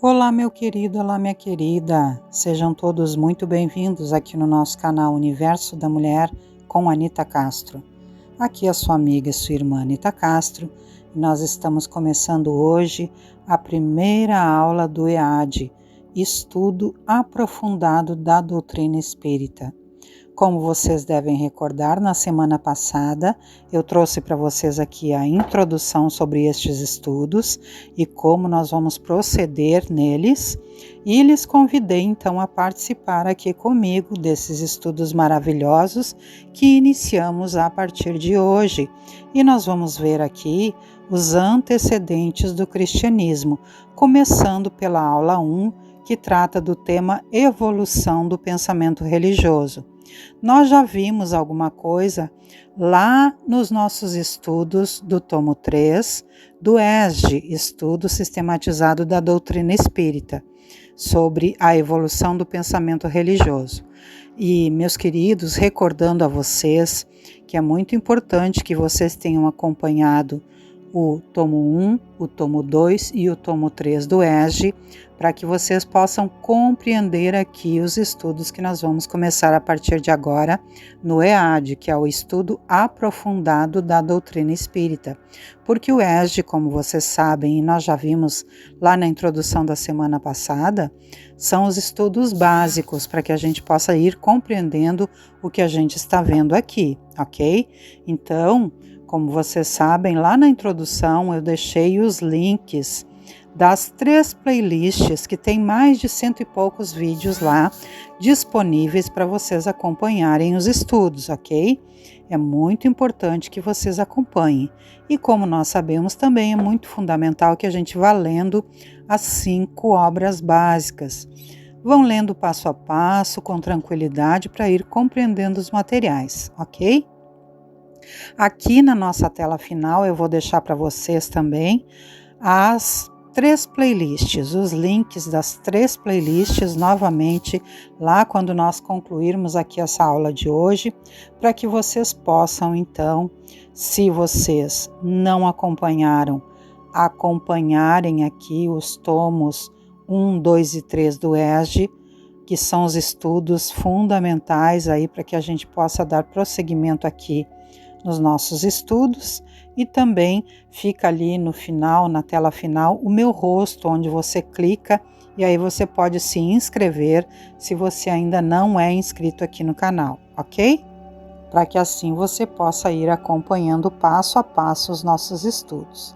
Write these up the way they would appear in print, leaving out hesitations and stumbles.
Olá, meu querido, olá, minha querida. Sejam todos muito bem-vindos aqui no nosso canal Universo da Mulher com Anita Castro. Aqui é a sua amiga e sua irmã Anita Castro e nós estamos começando hoje a primeira aula do EAD, Estudo Aprofundado da Doutrina Espírita. Como vocês devem recordar, na semana passada eu trouxe para vocês aqui a introdução sobre estes estudos e como nós vamos proceder neles, e lhes convidei então a participar aqui comigo desses estudos maravilhosos que iniciamos a partir de hoje. E nós vamos ver aqui os antecedentes do cristianismo, começando pela aula 1, que trata do tema evolução do pensamento religioso. Nós já vimos alguma coisa lá nos nossos estudos do tomo 3, do ESG, Estudo Sistematizado da Doutrina Espírita, sobre a evolução do pensamento religioso. E, meus queridos, recordando a vocês que é muito importante que vocês tenham acompanhado o tomo 1, o tomo 2 e o tomo 3 do ESG, para que vocês possam compreender aqui os estudos que nós vamos começar a partir de agora no EAD, que é o Estudo Aprofundado da Doutrina Espírita. Porque o ESG, como vocês sabem, e nós já vimos lá na introdução da semana passada, são os estudos básicos para que a gente possa ir compreendendo o que a gente está vendo aqui, ok? Então, como vocês sabem, lá na introdução eu deixei os links das 3 playlists que tem mais de 100 e poucos vídeos lá disponíveis para vocês acompanharem os estudos, ok? É muito importante que vocês acompanhem. E como nós sabemos, também é muito fundamental que a gente vá lendo as 5 obras básicas. Vão lendo passo a passo, com tranquilidade, para ir compreendendo os materiais, ok? Aqui na nossa tela final eu vou deixar para vocês também as 3 playlists, os links das 3 playlists novamente lá quando nós concluirmos aqui essa aula de hoje, para que vocês possam então, se vocês não acompanharam, acompanharem aqui os tomos 1, 2 e 3 do ESG, que são os estudos fundamentais aí para que a gente possa dar prosseguimento aqui nos nossos estudos, e também fica ali no final, na tela final, o meu rosto, onde você clica e aí você pode se inscrever se você ainda não é inscrito aqui no canal, ok? Para que assim você possa ir acompanhando passo a passo os nossos estudos.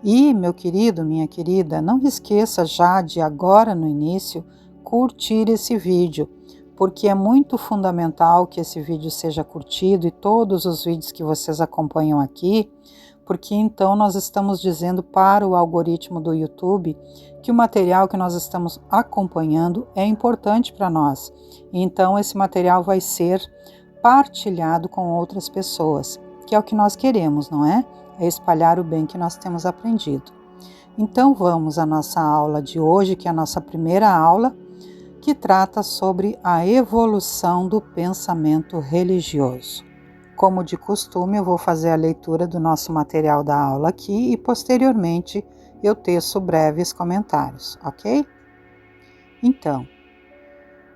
E, meu querido, minha querida, não esqueça já de agora no início curtir esse vídeo, porque é muito fundamental que esse vídeo seja curtido e todos os vídeos que vocês acompanham aqui, porque então nós estamos dizendo para o algoritmo do YouTube que o material que nós estamos acompanhando é importante para nós. E então esse material vai ser partilhado com outras pessoas, que é o que nós queremos, não é? É espalhar o bem que nós temos aprendido. Então vamos à nossa aula de hoje, que é a nossa primeira aula, que trata sobre a evolução do pensamento religioso. Como de costume, eu vou fazer a leitura do nosso material da aula aqui e, posteriormente, eu teço breves comentários, ok? Então,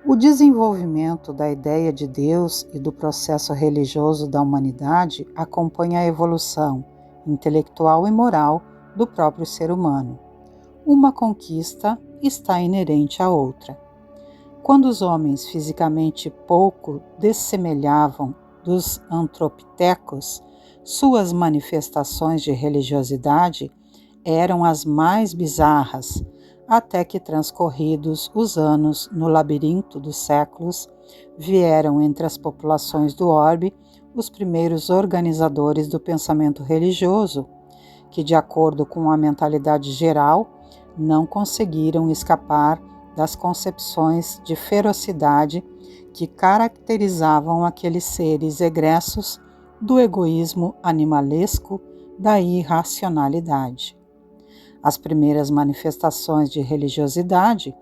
o desenvolvimento da ideia de Deus e do processo religioso da humanidade acompanha a evolução intelectual e moral do próprio ser humano. Uma conquista está inerente à outra. Quando os homens fisicamente pouco dessemelhavam dos antropitecos, suas manifestações de religiosidade eram as mais bizarras, até que, transcorridos os anos no labirinto dos séculos, vieram entre as populações do orbe os primeiros organizadores do pensamento religioso, que, de acordo com a mentalidade geral, não conseguiram escapar das concepções de ferocidade que caracterizavam aqueles seres egressos do egoísmo animalesco, da irracionalidade. As primeiras manifestações de religiosidade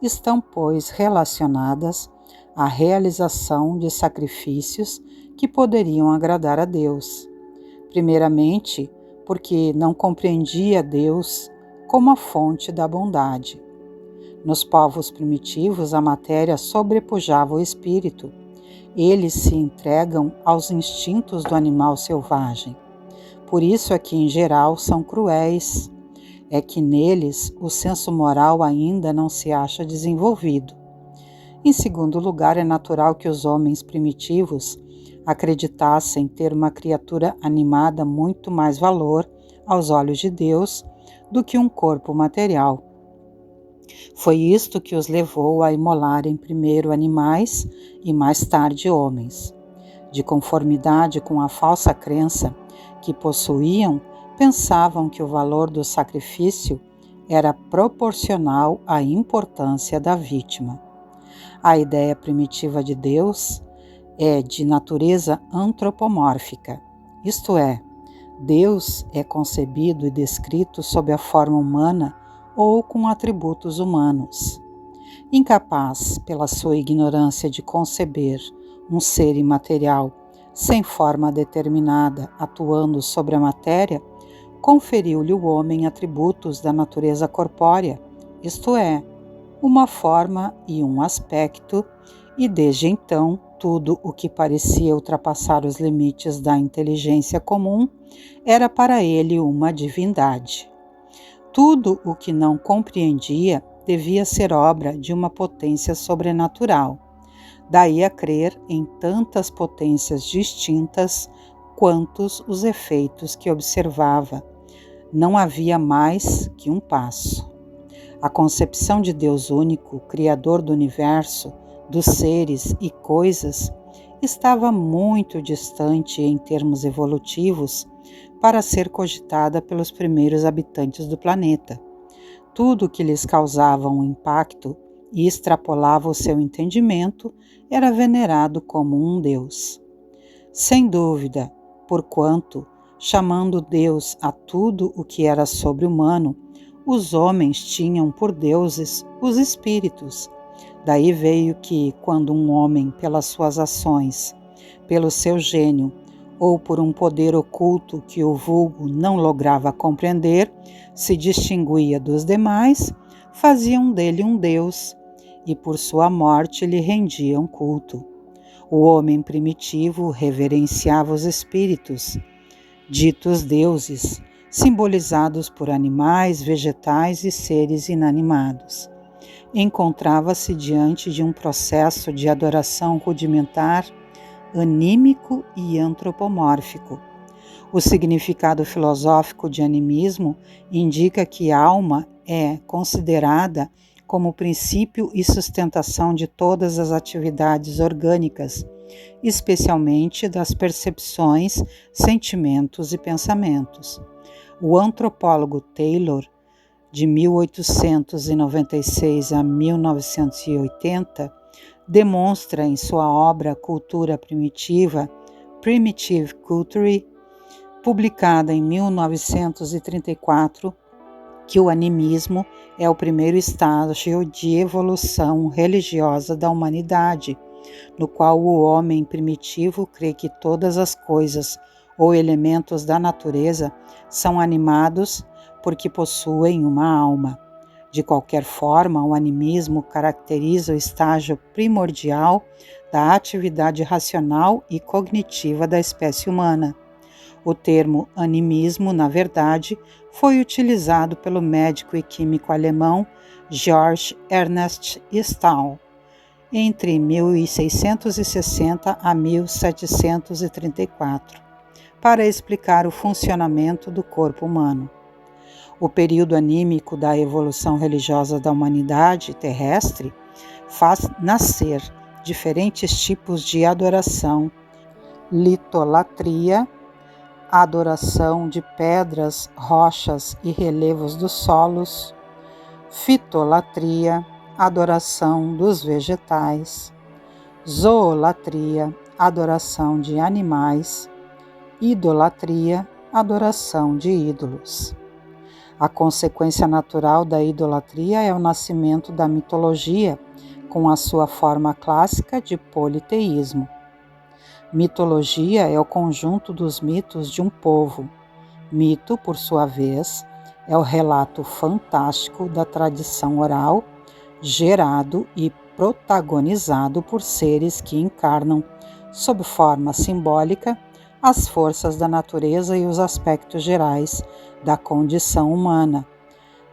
estão, pois, relacionadas à realização de sacrifícios que poderiam agradar a Deus. Primeiramente, porque não compreendia Deus como a fonte da bondade. Nos povos primitivos, a matéria sobrepujava o espírito. Eles se entregam aos instintos do animal selvagem. Por isso é que, em geral, são cruéis. É que neles o senso moral ainda não se acha desenvolvido. Em segundo lugar, é natural que os homens primitivos acreditassem ter uma criatura animada muito mais valor aos olhos de Deus do que um corpo material. Foi isto que os levou a imolarem primeiro animais e mais tarde homens. De conformidade com a falsa crença que possuíam, pensavam que o valor do sacrifício era proporcional à importância da vítima. A ideia primitiva de Deus é de natureza antropomórfica, isto é, Deus é concebido e descrito sob a forma humana ou com atributos humanos. Incapaz, pela sua ignorância, de conceber um ser imaterial sem forma determinada atuando sobre a matéria, conferiu-lhe o homem atributos da natureza corpórea, isto é, uma forma e um aspecto, e desde então tudo o que parecia ultrapassar os limites da inteligência comum era para ele uma divindade. Tudo o que não compreendia devia ser obra de uma potência sobrenatural. Daí a crer em tantas potências distintas quantos os efeitos que observava. Não havia mais que um passo. A concepção de Deus único, Criador do universo, dos seres e coisas, estava muito distante em termos evolutivos para ser cogitada pelos primeiros habitantes do planeta. Tudo que lhes causava um impacto e extrapolava o seu entendimento era venerado como um Deus. Sem dúvida, porquanto, chamando Deus a tudo o que era sobre-humano, os homens tinham por deuses os espíritos. Daí veio que, quando um homem, pelas suas ações, pelo seu gênio, ou por um poder oculto que o vulgo não lograva compreender, se distinguia dos demais, faziam dele um deus, e por sua morte lhe rendiam culto. O homem primitivo reverenciava os espíritos, ditos deuses, simbolizados por animais, vegetais e seres inanimados. Encontrava-se diante de um processo de adoração rudimentar, anímico e antropomórfico. O significado filosófico de animismo indica que a alma é considerada como princípio e sustentação de todas as atividades orgânicas, especialmente das percepções, sentimentos e pensamentos. O antropólogo Taylor, de 1896 a 1980, demonstra em sua obra Cultura Primitiva, Primitive Culture, publicada em 1934, que o animismo é o primeiro estágio de evolução religiosa da humanidade, no qual o homem primitivo crê que todas as coisas ou elementos da natureza são animados porque possuem uma alma. De qualquer forma, o animismo caracteriza o estágio primordial da atividade racional e cognitiva da espécie humana. O termo animismo, na verdade, foi utilizado pelo médico e químico alemão Georg Ernst Stahl entre 1660 a 1734, para explicar o funcionamento do corpo humano. O período anímico da evolução religiosa da humanidade terrestre faz nascer diferentes tipos de adoração: litolatria, adoração de pedras, rochas e relevos dos solos; fitolatria, adoração dos vegetais; zoolatria, adoração de animais; idolatria, adoração de ídolos. A consequência natural da idolatria é o nascimento da mitologia, com a sua forma clássica de politeísmo. Mitologia é o conjunto dos mitos de um povo. Mito, por sua vez, é o relato fantástico da tradição oral gerado e protagonizado por seres que encarnam, sob forma simbólica, as forças da natureza e os aspectos gerais da condição humana,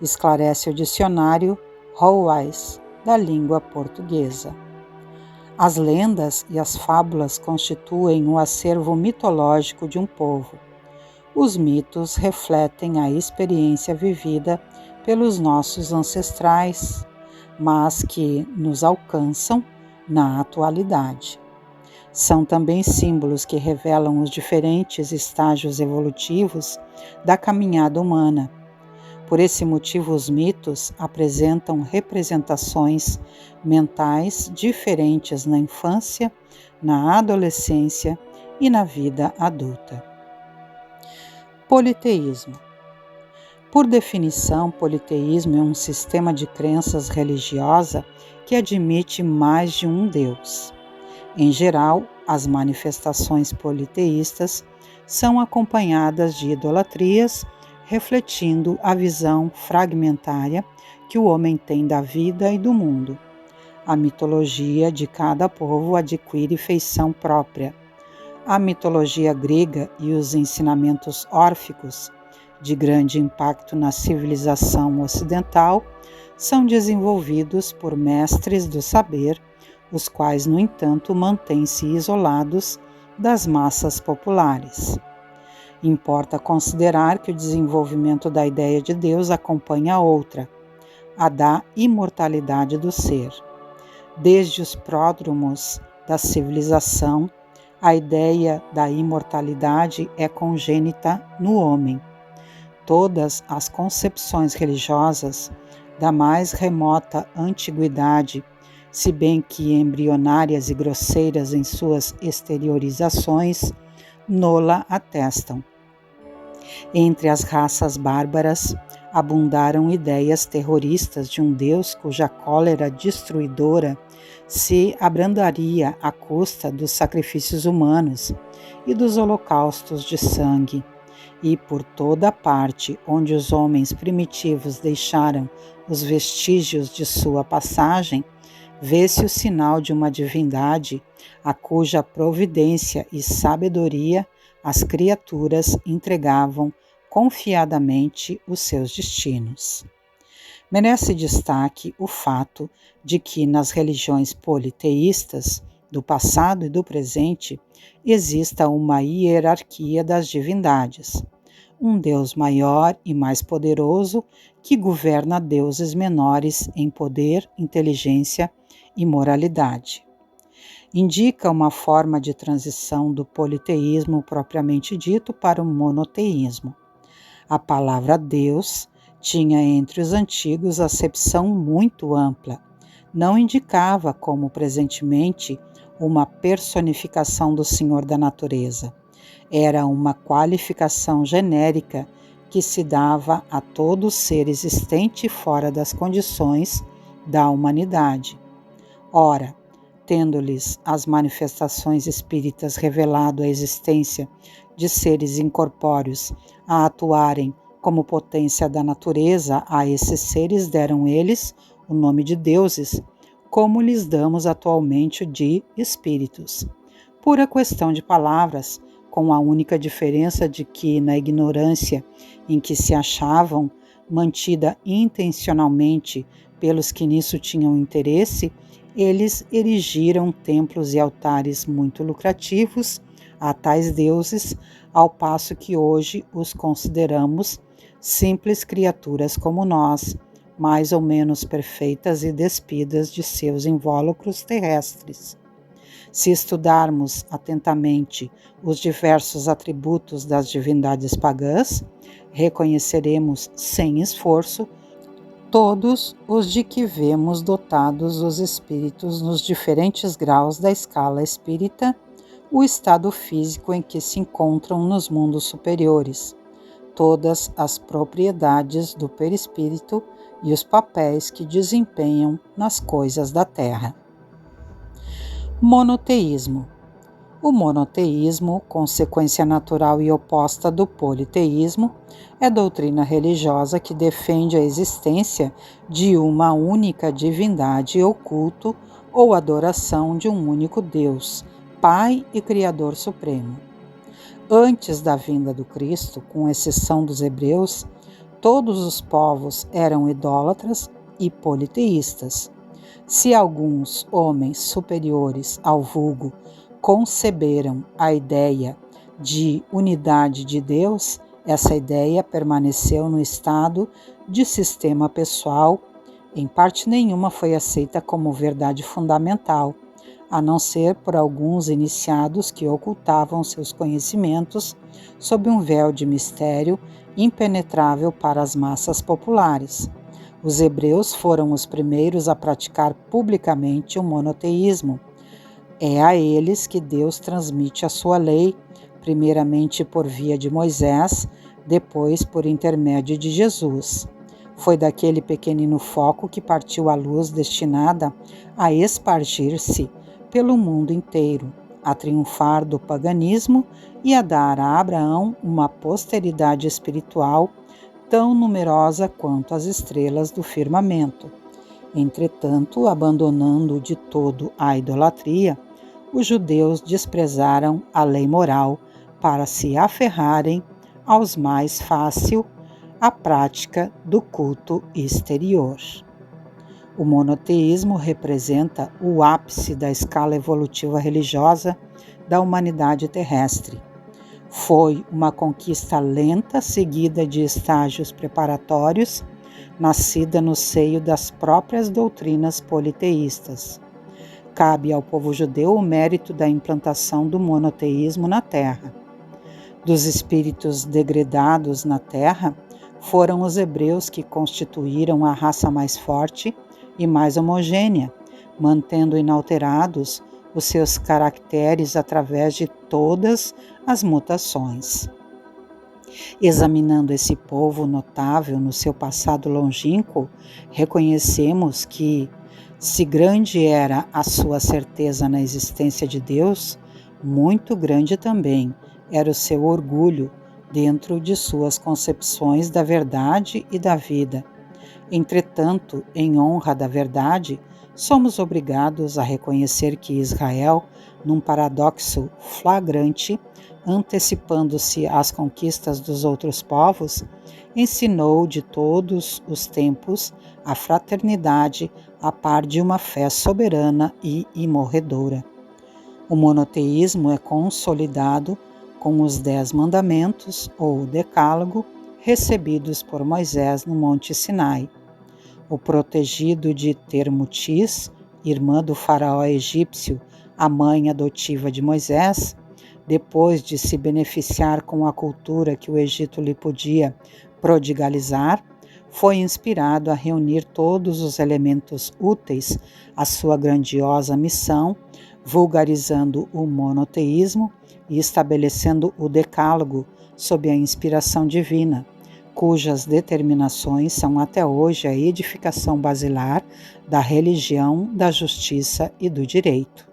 esclarece o dicionário Howais da língua portuguesa. As lendas e as fábulas constituem o acervo mitológico de um povo. Os mitos refletem a experiência vivida pelos nossos ancestrais, mas que nos alcançam na atualidade. São também símbolos que revelam os diferentes estágios evolutivos da caminhada humana. Por esse motivo, os mitos apresentam representações mentais diferentes na infância, na adolescência e na vida adulta. Politeísmo. Por definição, politeísmo é um sistema de crenças religiosa que admite mais de um Deus. Em geral, as manifestações politeístas são acompanhadas de idolatrias, refletindo a visão fragmentária que o homem tem da vida e do mundo. A mitologia de cada povo adquire feição própria. A mitologia grega e os ensinamentos órficos, de grande impacto na civilização ocidental, são desenvolvidos por mestres do saber, os quais, no entanto, mantêm-se isolados das massas populares. Importa considerar que o desenvolvimento da ideia de Deus acompanha outra, a da imortalidade do ser. Desde os pródromos da civilização, a ideia da imortalidade é congênita no homem. Todas as concepções religiosas da mais remota antiguidade, se bem que embrionárias e grosseiras em suas exteriorizações, nola atestam. Entre as raças bárbaras, abundaram ideias terroristas de um Deus cuja cólera destruidora se abrandaria à custa dos sacrifícios humanos e dos holocaustos de sangue. E por toda parte onde os homens primitivos deixaram os vestígios de sua passagem, vê-se o sinal de uma divindade a cuja providência e sabedoria as criaturas entregavam confiadamente os seus destinos. Merece destaque o fato de que nas religiões politeístas do passado e do presente exista uma hierarquia das divindades, um Deus maior e mais poderoso que governa deuses menores em poder, inteligência e moralidade. Indica uma forma de transição do politeísmo propriamente dito para o monoteísmo. A palavra Deus tinha entre os antigos acepção muito ampla. Não indicava, como presentemente, uma personificação do Senhor da natureza. Era uma qualificação genérica que se dava a todo ser existente fora das condições da humanidade. Ora, tendo-lhes as manifestações espíritas revelado a existência de seres incorpóreos a atuarem como potência da natureza, a esses seres deram eles o nome de deuses, como lhes damos atualmente o de espíritos. Pura questão de palavras, com a única diferença de que, na ignorância em que se achavam, mantida intencionalmente pelos que nisso tinham interesse, eles erigiram templos e altares muito lucrativos a tais deuses, ao passo que hoje os consideramos simples criaturas como nós, mais ou menos perfeitas e despidas de seus invólucros terrestres. Se estudarmos atentamente os diversos atributos das divindades pagãs, reconheceremos sem esforço todos os de que vemos dotados os espíritos nos diferentes graus da escala espírita, o estado físico em que se encontram nos mundos superiores, todas as propriedades do perispírito e os papéis que desempenham nas coisas da terra. Monoteísmo. O monoteísmo, consequência natural e oposta do politeísmo, é doutrina religiosa que defende a existência de uma única divindade ou culto ou adoração de um único Deus, Pai e Criador Supremo. Antes da vinda do Cristo, com exceção dos hebreus, todos os povos eram idólatras e politeístas. Se alguns homens superiores ao vulgo conceberam a ideia de unidade de Deus, essa ideia permaneceu no estado de sistema pessoal. Em parte nenhuma foi aceita como verdade fundamental, a não ser por alguns iniciados que ocultavam seus conhecimentos sob um véu de mistério impenetrável para as massas populares. Os hebreus foram os primeiros a praticar publicamente o monoteísmo. É a eles que Deus transmite a sua lei, primeiramente por via de Moisés, depois por intermédio de Jesus. Foi daquele pequenino foco que partiu a luz destinada a espargir-se pelo mundo inteiro, a triunfar do paganismo e a dar a Abraão uma posteridade espiritual tão numerosa quanto as estrelas do firmamento. Entretanto, abandonando de todo a idolatria, os judeus desprezaram a lei moral para se aferrarem aos mais fácil a prática do culto exterior. O monoteísmo representa o ápice da escala evolutiva religiosa da humanidade terrestre. Foi uma conquista lenta, seguida de estágios preparatórios, nascida no seio das próprias doutrinas politeístas. Cabe ao povo judeu o mérito da implantação do monoteísmo na terra. Dos espíritos degredados na terra, foram os hebreus que constituíram a raça mais forte e mais homogênea, mantendo inalterados os seus caracteres através de todas as mutações. Examinando esse povo notável no seu passado longínquo, reconhecemos que, se grande era a sua certeza na existência de Deus, muito grande também era o seu orgulho dentro de suas concepções da verdade e da vida. Entretanto, em honra da verdade, somos obrigados a reconhecer que Israel, num paradoxo flagrante, antecipando-se às conquistas dos outros povos, ensinou de todos os tempos a fraternidade a par de uma fé soberana e imorredora. O monoteísmo é consolidado com os 10 mandamentos, ou decálogo, recebidos por Moisés no Monte Sinai. O protegido de Termutis, irmã do faraó egípcio, a mãe adotiva de Moisés, depois de se beneficiar com a cultura que o Egito lhe podia prodigalizar, foi inspirado a reunir todos os elementos úteis à sua grandiosa missão, vulgarizando o monoteísmo e estabelecendo o decálogo sob a inspiração divina, cujas determinações são até hoje a edificação basilar da religião, da justiça e do direito.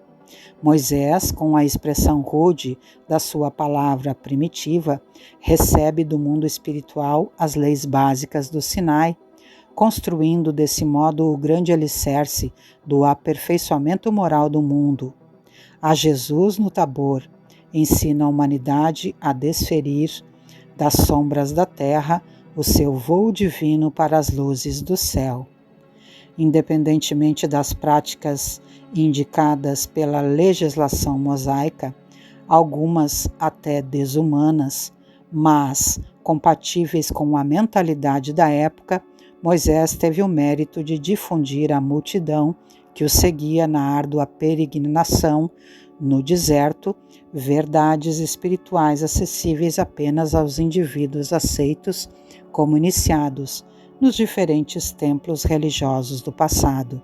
Moisés, com a expressão rude da sua palavra primitiva, recebe do mundo espiritual as leis básicas do Sinai, construindo desse modo o grande alicerce do aperfeiçoamento moral do mundo. A Jesus no Tabor ensina a humanidade a desferir das sombras da terra o seu voo divino para as luzes do céu. Independentemente das práticas indicadas pela legislação mosaica, algumas até desumanas, mas compatíveis com a mentalidade da época, Moisés teve o mérito de difundir à multidão que o seguia na árdua peregrinação no deserto verdades espirituais acessíveis apenas aos indivíduos aceitos como iniciados nos diferentes templos religiosos do passado.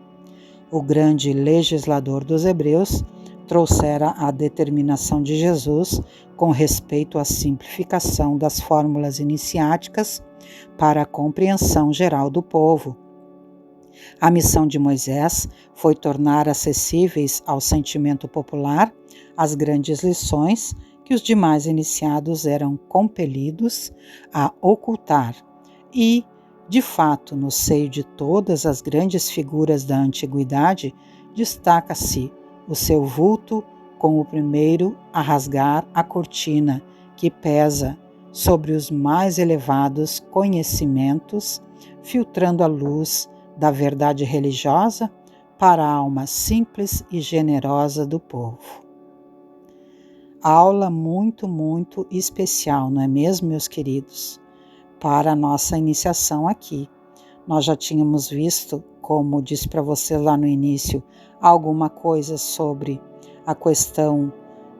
O grande legislador dos hebreus trouxera a determinação de Jesus com respeito à simplificação das fórmulas iniciáticas para a compreensão geral do povo. A missão de Moisés foi tornar acessíveis ao sentimento popular as grandes lições que os demais iniciados eram compelidos a ocultar e, de fato, no seio de todas as grandes figuras da antiguidade, destaca-se o seu vulto com o primeiro a rasgar a cortina que pesa sobre os mais elevados conhecimentos, filtrando a luz da verdade religiosa para a alma simples e generosa do povo. Aula muito especial, não é mesmo, meus queridos? Para a nossa iniciação aqui. Nós já tínhamos visto, como disse para vocês lá no início, alguma coisa sobre a questão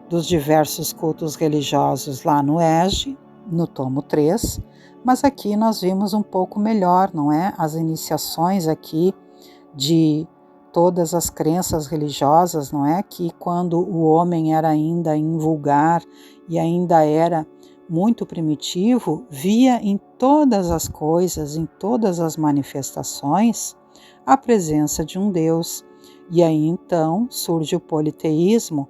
dos diversos cultos religiosos lá no EJE, no tomo 3, mas aqui nós vimos um pouco melhor, não é? As iniciações aqui de todas as crenças religiosas, não é? Que quando o homem era ainda invulgar e ainda era muito primitivo, via em todas as coisas, em todas as manifestações, a presença de um Deus. E aí então surge o politeísmo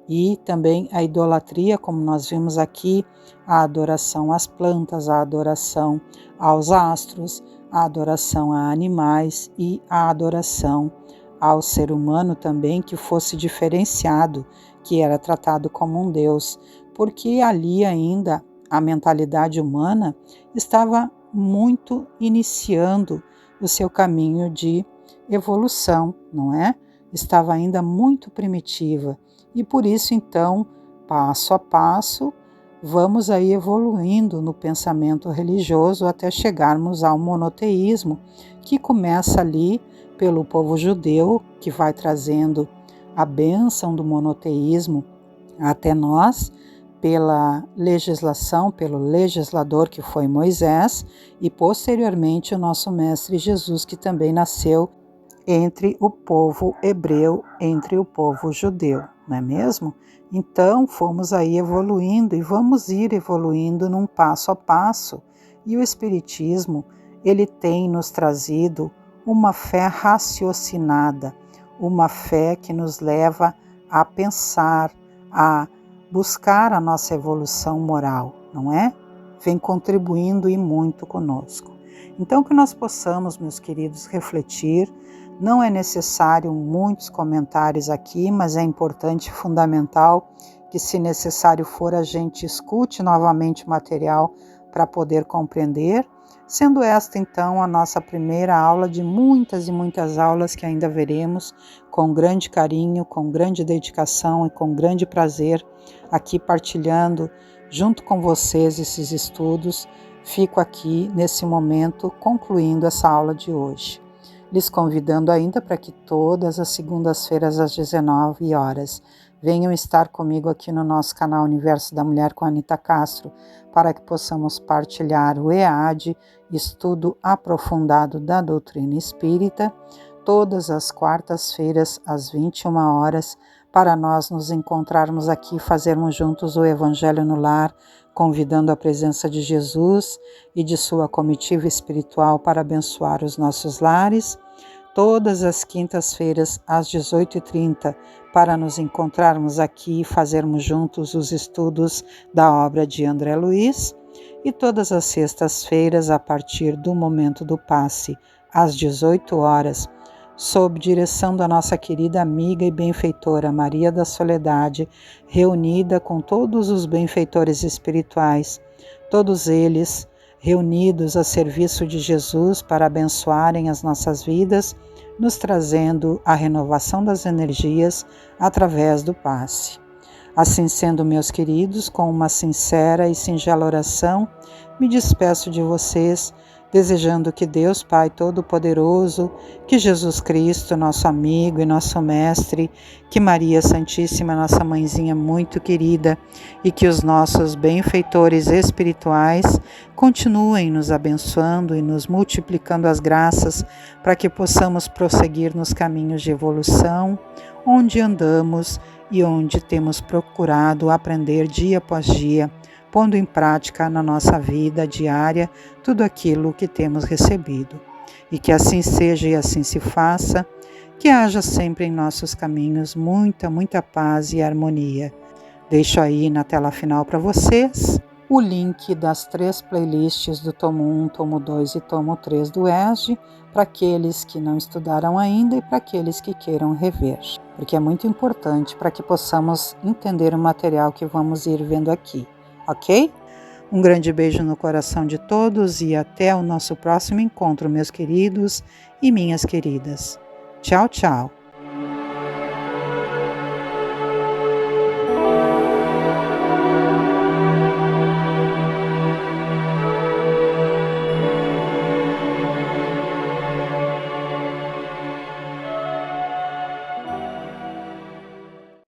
e também a idolatria, como nós vimos aqui, a adoração às plantas, a adoração aos astros, a adoração a animais e a adoração ao ser humano também, que fosse diferenciado, que era tratado como um Deus, porque ali ainda a mentalidade humana estava muito iniciando o seu caminho de evolução, não é? Estava ainda muito primitiva e por isso então, passo a passo, vamos aí evoluindo no pensamento religioso até chegarmos ao monoteísmo, que começa ali pelo povo judeu, que vai trazendo a bênção do monoteísmo até nós, pela legislação, pelo legislador que foi Moisés, e posteriormente o nosso mestre Jesus, que também nasceu entre o povo hebreu, entre o povo judeu, não é mesmo? Então fomos aí evoluindo e vamos ir evoluindo num passo a passo, e o Espiritismo, ele tem nos trazido uma fé raciocinada, uma fé que nos leva a pensar, a buscar a nossa evolução moral, não é? Vem contribuindo e muito conosco. Então que nós possamos, meus queridos, refletir. Não é necessário muitos comentários aqui, mas é importante e fundamental que, se necessário for, a gente escute novamente o material para poder compreender, sendo esta então a nossa primeira aula de muitas e muitas aulas que ainda veremos com grande carinho, com grande dedicação e com grande prazer aqui partilhando junto com vocês esses estudos. Fico aqui nesse momento concluindo essa aula de hoje, lhes convidando ainda para que todas as segundas-feiras às 19 horas venham estar comigo aqui no nosso canal Universo da Mulher com a Anita Castro, para que possamos partilhar o EAD, estudo aprofundado da doutrina espírita, todas as quartas-feiras às 21 horas, para nós nos encontrarmos aqui e fazermos juntos o Evangelho no Lar, convidando a presença de Jesus e de sua comitiva espiritual para abençoar os nossos lares. Todas as quintas-feiras às 18h30, para nos encontrarmos aqui e fazermos juntos os estudos da obra de André Luiz, e todas as sextas-feiras, a partir do momento do passe, às 18 horas, sob direção da nossa querida amiga e benfeitora Maria da Soledade, reunida com todos os benfeitores espirituais, todos eles reunidos a serviço de Jesus para abençoarem as nossas vidas, nos trazendo a renovação das energias através do passe. Assim sendo, meus queridos, com uma sincera e singela oração, me despeço de vocês, desejando que Deus Pai Todo-Poderoso, que Jesus Cristo, nosso amigo e nosso mestre, que Maria Santíssima, nossa mãezinha muito querida, e que os nossos benfeitores espirituais continuem nos abençoando e nos multiplicando as graças para que possamos prosseguir nos caminhos de evolução, onde andamos e onde temos procurado aprender dia após dia, pondo em prática na nossa vida diária tudo aquilo que temos recebido. E que assim seja e assim se faça, que haja sempre em nossos caminhos muita paz e harmonia. Deixo aí na tela final para vocês o link das 3 playlists do Tomo 1, Tomo 2 e Tomo 3 do ESG, para aqueles que não estudaram ainda e para aqueles que queiram rever, porque é muito importante para que possamos entender o material que vamos ir vendo aqui, ok? Um grande beijo no coração de todos e até o nosso próximo encontro, meus queridos e minhas queridas. Tchau, tchau!